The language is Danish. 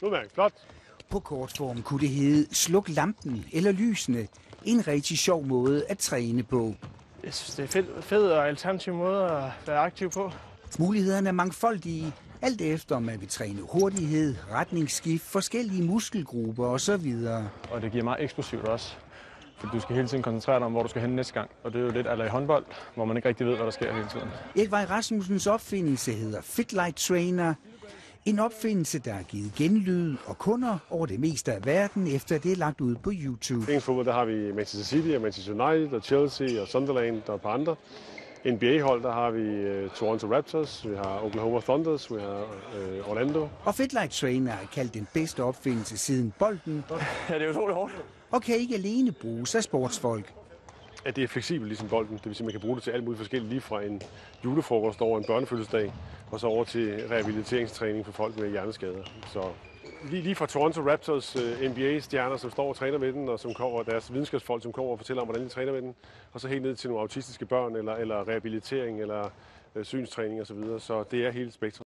Udmærket, flot. På kortform kunne det hedde sluk lampen eller lysene. En rigtig sjov måde at træne på. Jeg synes, det er fed og alternativ måde at være aktiv på. Mulighederne er mangfoldige, alt efter om man vil træne hurtighed, retningsskift, forskellige muskelgrupper osv. Og det giver meget eksplosivt også. For du skal hele tiden koncentrere dig om, hvor du skal hen næste gang. Og det er jo lidt i håndbold, hvor man ikke rigtig ved, hvad der sker hele tiden. Erik Vej Rasmussens opfindelse hedder Fitlight Trainer. En opfindelse, der har givet genlyd og kunder over det meste af verden, efter det er lagt ud på YouTube. Engelsk fodbold, der har vi Manchester City og Manchester United og Chelsea og Sunderland og et par andre. NBA-hold, der har vi Toronto Raptors, vi har Oklahoma Thunders, vi har Orlando. Og Fitlight Trainer er kaldt den bedste opfindelse siden bolden, Ja, det er utroligt hårdt. og kan ikke alene bruges af sportsfolk. At det er fleksibelt ligesom bolden, det vil sige, at man kan bruge det til alt muligt forskelligt, lige fra en julefrokost over en børnefødselsdag, og så over til rehabiliteringstræning for folk med hjerneskader. Så lige fra Toronto Raptors NBA-stjerner, som står og træner med den, og som kommer, deres videnskabsfolk, som kommer og fortæller om, hvordan de træner med den, og så helt ned til nogle autistiske børn, eller rehabilitering, eller synstræning osv. Så det er hele spektrum.